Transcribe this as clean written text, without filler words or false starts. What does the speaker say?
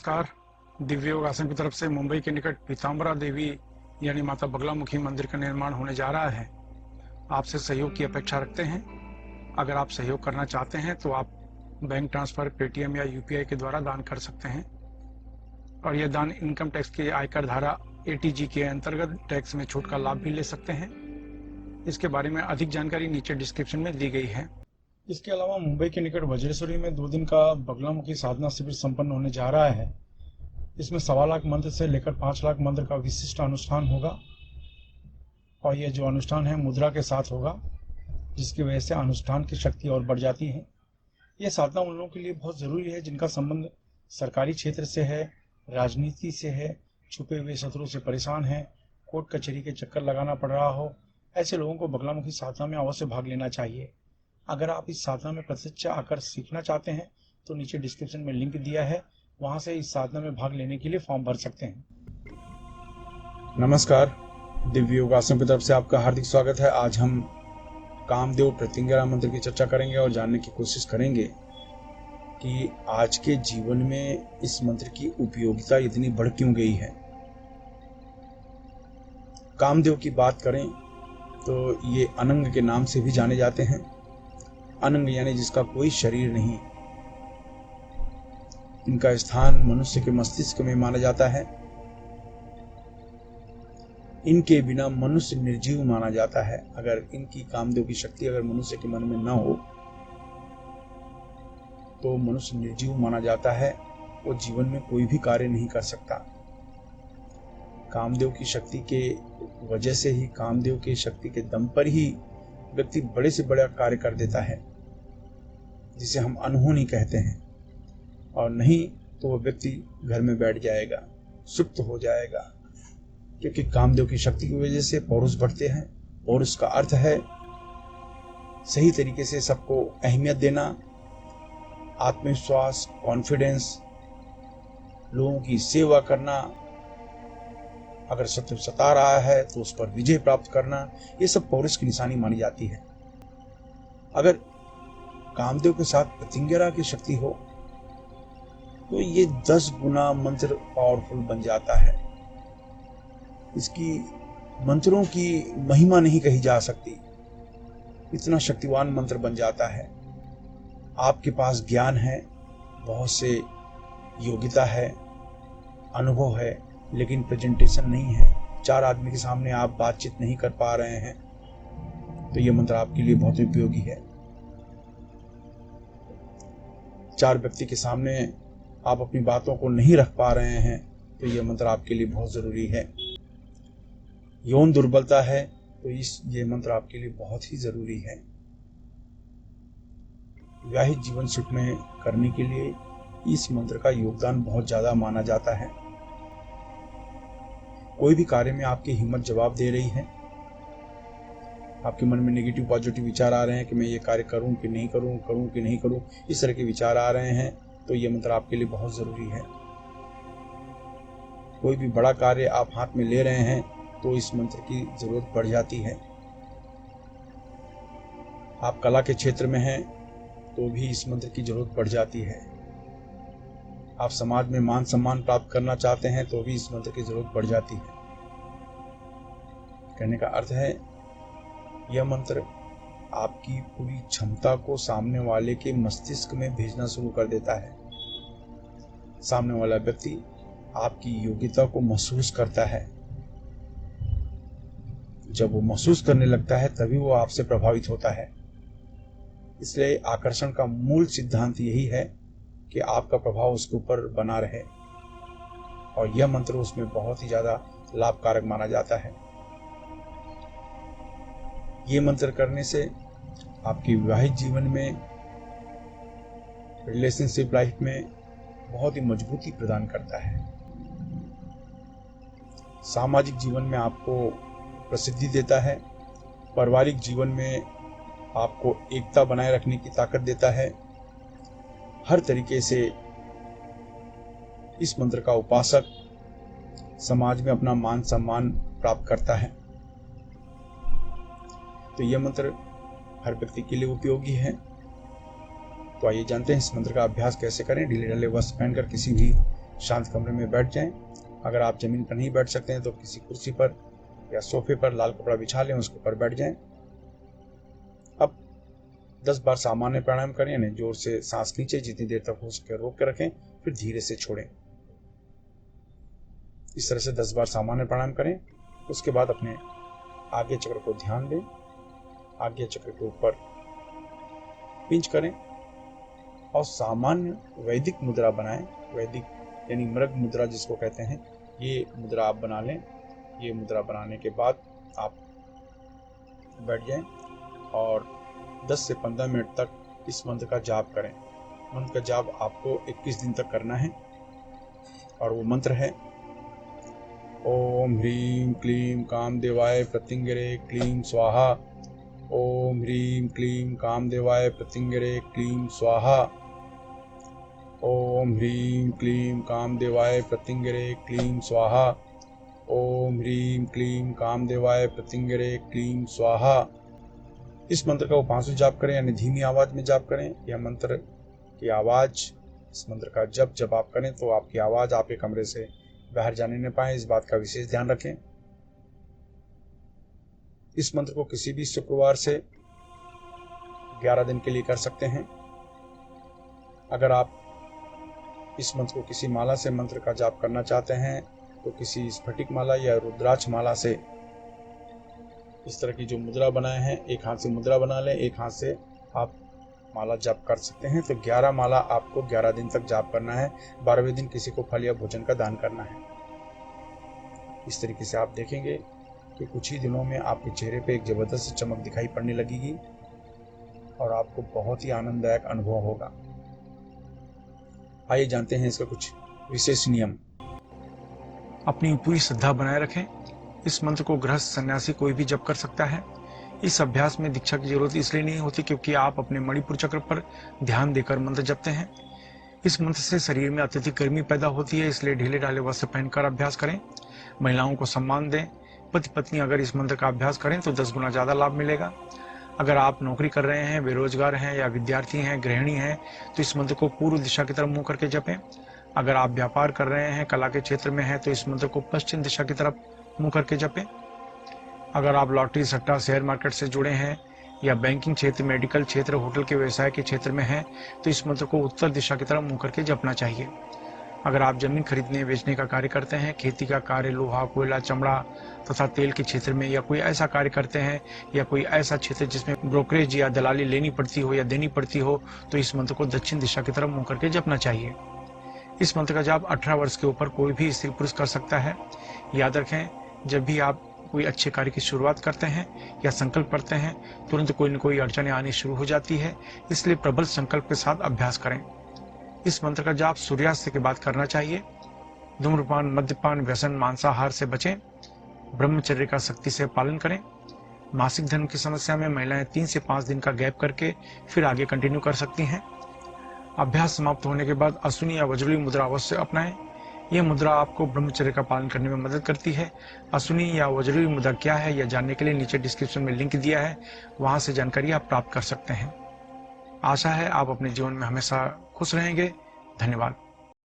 नमस्कार। दिव्य योग आश्रम की तरफ से मुंबई के निकट पीताम्बरा देवी यानी माता बगलामुखी मंदिर का निर्माण होने जा रहा है। आपसे सहयोग की अपेक्षा रखते हैं। अगर आप सहयोग करना चाहते हैं तो आप बैंक ट्रांसफर, पेटीएम या यूपीआई के द्वारा दान कर सकते हैं और यह दान इनकम टैक्स के आयकर धारा एटीजी के अंतर्गत टैक्स में छूट का लाभ भी ले सकते हैं। इसके बारे में अधिक जानकारी नीचे डिस्क्रिप्शन में दी गई है। इसके अलावा मुंबई के निकट वज्रेश्वरी में 2 दिन का बगलामुखी साधना शिविर संपन्न होने जा रहा है। इसमें 1.25 लाख मंत्र से लेकर 5 लाख मंत्र का विशिष्ट अनुष्ठान होगा और यह जो अनुष्ठान है मुद्रा के साथ होगा, जिसकी वजह से अनुष्ठान की शक्ति और बढ़ जाती है। यह साधना उन लोगों के लिए बहुत ज़रूरी है जिनका संबंध सरकारी क्षेत्र से है, राजनीति से है, छुपे हुए शत्रु से परेशान है, कोर्ट कचहरी के चक्कर लगाना पड़ रहा हो। ऐसे लोगों को बगलामुखी साधना में अवश्य भाग लेना चाहिए। अगर आप इस साधना में प्रत्यक्ष आकर सीखना चाहते हैं तो नीचे डिस्क्रिप्शन में लिंक दिया है, वहां से इस साधना में भाग लेने के लिए फॉर्म भर सकते हैं। नमस्कार, दिव्य योग आश्रम की तरफ से आपका हार्दिक स्वागत है। आज हम कामदेव प्रतिंगरा मंत्र की चर्चा करेंगे और जानने की कोशिश करेंगे कि आज के जीवन में इस मंत्र की उपयोगिता इतनी बढ़ क्यों गई है। कामदेव की बात करें तो ये अनंग के नाम से भी जाने जाते हैं। अनंग यानी जिसका कोई शरीर नहीं। इनका स्थान मनुष्य के मस्तिष्क में माना जाता है। इनके बिना मनुष्य निर्जीव माना जाता है। अगर इनकी कामदेव की शक्ति अगर मनुष्य के मन में न हो तो मनुष्य निर्जीव माना जाता है। वो जीवन में कोई भी कार्य नहीं कर सकता। कामदेव की शक्ति के वजह से ही, कामदेव की शक्ति के दम पर ही व्यक्ति बड़े से बड़ा कार्य कर देता है, जिसे हम अनहोनी कहते हैं। और नहीं तो वह व्यक्ति घर में बैठ जाएगा, सुप्त हो जाएगा, क्योंकि कामदेव की शक्ति की वजह से पौरुष बढ़ते हैं। पौरुष का अर्थ है सही तरीके से सबको अहमियत देना, आत्मविश्वास, कॉन्फिडेंस, लोगों की सेवा करना, अगर शत्रु सता रहा है तो उस पर विजय प्राप्त करना, ये सब पौरुष की निशानी मानी जाती है। अगर कामदेव के साथ प्रतिंगरा की शक्ति हो तो ये 10 गुना मंत्र पावरफुल बन जाता है। इसकी मंत्रों की महिमा नहीं कही जा सकती, इतना शक्तिवान मंत्र बन जाता है। आपके पास ज्ञान है, बहुत से योग्यता है, अनुभव है, लेकिन प्रेजेंटेशन नहीं है, 4 आदमी के सामने आप बातचीत नहीं कर पा रहे हैं, तो यह मंत्र आपके लिए बहुत उपयोगी है। 4 व्यक्ति के सामने आप अपनी बातों को नहीं रख पा रहे हैं तो यह मंत्र आपके लिए बहुत जरूरी है। यौन दुर्बलता है तो ये मंत्र आपके लिए बहुत ही जरूरी है। विवाहित जीवन सुखमय करने के लिए इस मंत्र का योगदान बहुत ज्यादा माना जाता है। कोई भी कार्य में आपकी हिम्मत जवाब दे रही है, आपके मन में नेगेटिव पॉजिटिव विचार आ रहे हैं कि मैं ये कार्य करूं कि नहीं करूं, करूं कि नहीं करूं, इस तरह के विचार आ रहे हैं तो ये मंत्र आपके लिए बहुत जरूरी है। कोई भी बड़ा कार्य आप हाथ में ले रहे हैं तो इस मंत्र की जरूरत पड़ जाती है। आप कला के क्षेत्र में हैं तो भी इस मंत्र की जरूरत पड़ जाती है। आप समाज में मान सम्मान प्राप्त करना चाहते हैं तो भी इस मंत्र की जरूरत पड़ जाती है। कहने का अर्थ है, यह मंत्र आपकी पूरी क्षमता को सामने वाले के मस्तिष्क में भेजना शुरू कर देता है। सामने वाला व्यक्ति आपकी योग्यता को महसूस करता है। जब वो महसूस करने लगता है तभी वो आपसे प्रभावित होता है। इसलिए आकर्षण का मूल सिद्धांत यही है कि आपका प्रभाव उसके ऊपर बना रहे, और यह मंत्र उसमें बहुत ही ज्यादा लाभकारक माना जाता है। ये मंत्र करने से आपके विवाहित जीवन में, रिलेशनशिप लाइफ में बहुत ही मजबूती प्रदान करता है। सामाजिक जीवन में आपको प्रसिद्धि देता है। पारिवारिक जीवन में आपको एकता बनाए रखने की ताकत देता है। हर तरीके से इस मंत्र का उपासक समाज में अपना मान सम्मान प्राप्त करता है। तो यह मंत्र हर व्यक्ति के लिए उपयोगी है। तो आइए जानते हैं इस मंत्र का अभ्यास कैसे करें। ढीले ढाले वस्त्र पहनकर किसी भी शांत कमरे में बैठ जाएं। अगर आप जमीन पर नहीं बैठ सकते हैं तो किसी कुर्सी पर या सोफे पर लाल कपड़ा बिछा लें, उसके ऊपर बैठ जाएं। अब 10 बार सामान्य प्राणायाम करें, यानी जोर से सांस लीजिए, जितनी देर तक हो सके रोक कर रखें, फिर धीरे से छोड़ें। इस तरह से 10 बार सामान्य प्राणायाम करें। उसके बाद अपने आज्ञा चक्र को ध्यान दें, आज्ञा चक्र के ऊपर पिंच करें और सामान्य वैदिक मुद्रा बनाएं। वैदिक यानी मृग मुद्रा जिसको कहते हैं, ये मुद्रा आप बना लें। ये मुद्रा बनाने के बाद आप बैठ जाएं और 10 से 15 मिनट तक इस मंत्र का जाप करें। मंत्र का जाप आपको 21 दिन तक करना है और वो मंत्र है ओम ह्रीं क्लीं कामदेवाय प्रत्यंगिरे क्लीं स्वाहा। ओम ह्रीं क्लीं कामदेवाय प्रत्यंगिरे क्लीं स्वाहा। ओम ह्रीं क्लीं कामदेवाय प्रत्यंगिरे क्लीं स्वाहा। ओम ह्रीं क्लीं कामदेवाय प्रत्यंगिरे क्लीं स्वाहा। इस मंत्र का उपांशु जाप करें, यानी धीमी आवाज में जाप करें। यह मंत्र की आवाज, इस मंत्र का जब आप करें तो आपकी आवाज आपके कमरे से बाहर जाने न पाए, इस बात का विशेष ध्यान रखें। इस मंत्र को किसी भी शुक्रवार से 11 दिन के लिए कर सकते हैं। अगर आप इस मंत्र को किसी माला से मंत्र का जाप करना चाहते हैं तो किसी स्फटिक माला या रुद्राक्ष माला से इस तरह की जो मुद्रा बनाए हैं, एक हाथ से मुद्रा बना लें, एक हाथ से आप माला जाप कर सकते हैं। तो 11 माला आपको 11 दिन तक जाप करना है। 12वें दिन किसी को फल या भोजन का दान करना है। इस तरीके से आप देखेंगे कि कुछ ही दिनों में आपके चेहरे पे एक जबरदस्त चमक दिखाई पड़ने लगेगी और आपको बहुत ही आनंददायक अनुभव होगा। आइए जानते हैं इसका कुछ विशेष नियम। अपनी पूरी श्रद्धा बनाए रखें। इस मंत्र को गृहस्थ सन्यासी कोई भी जप कर सकता है। इस अभ्यास में दीक्षा की जरूरत इसलिए नहीं होती क्योंकि आप अपने मणिपुर चक्र पर ध्यान देकर मंत्र जपते हैं। इस मंत्र से शरीर में अत्यधिक गर्मी पैदा होती है, इसलिए ढीले ढाले वस्त्र पहनकर अभ्यास करें। महिलाओं को सम्मान दें। पति पत्नी अगर इस मंत्र का अभ्यास करें तो 10 गुना ज्यादा लाभ मिलेगा। अगर आप नौकरी कर रहे हैं, बेरोजगार हैं या विद्यार्थी हैं, गृहिणी हैं, तो इस मंत्र को पूर्व दिशा की तरफ मुंह करके जपें। अगर आप व्यापार कर रहे हैं, कला के क्षेत्र में हैं, तो इस मंत्र को पश्चिम दिशा की तरफ मुंह करके जपें। अगर आप लॉटरी, सट्टा, शेयर मार्केट से जुड़े हैं या बैंकिंग क्षेत्र, मेडिकल क्षेत्र, होटल के व्यवसाय के क्षेत्र में हैं, तो इस मंत्र को उत्तर दिशा की तरफ मुंह करके जपना चाहिए। अगर आप जमीन खरीदने बेचने का कार्य करते हैं, खेती का कार्य, लोहा, कोयला, चमड़ा तथा तेल के क्षेत्र में, या कोई ऐसा कार्य करते हैं या कोई ऐसा क्षेत्र जिसमें ब्रोकरेज या दलाली लेनी पड़ती हो या देनी पड़ती हो, तो इस मंत्र को दक्षिण दिशा की तरफ मुंह करके जपना चाहिए। इस मंत्र का जाप 18 वर्ष के ऊपर कोई भी स्त्री पुरुष कर सकता है। याद रखें, जब भी आप कोई अच्छे कार्य की शुरुआत करते हैं या संकल्प करते हैं, तुरंत कोई न कोई अड़चनें आनी शुरू हो जाती है, इसलिए प्रबल संकल्प के साथ अभ्यास करें। इस मंत्र का जाप सूर्यास्त के बाद करना चाहिए। धूम्रपान, मद्यपान, व्यसन, मांसाहार से बचें। ब्रह्मचर्य का सख्ती से पालन करें। मासिक धर्म की समस्या में महिलाएं 3 से 5 दिन का गैप करके फिर आगे कंटिन्यू कर सकती हैं। अभ्यास समाप्त होने के बाद अश्विनी या वज्रली मुद्रा अवश्य अपनाएं। यह मुद्रा आपको ब्रह्मचर्य का पालन करने में मदद करती है। अश्विनी या वज्रली मुद्रा क्या है, यह जानने के लिए नीचे डिस्क्रिप्शन में लिंक दिया है, वहां से जानकारी आप प्राप्त कर सकते हैं। आशा है आप अपने जीवन में हमेशा खुश रहेंगे। धन्यवाद।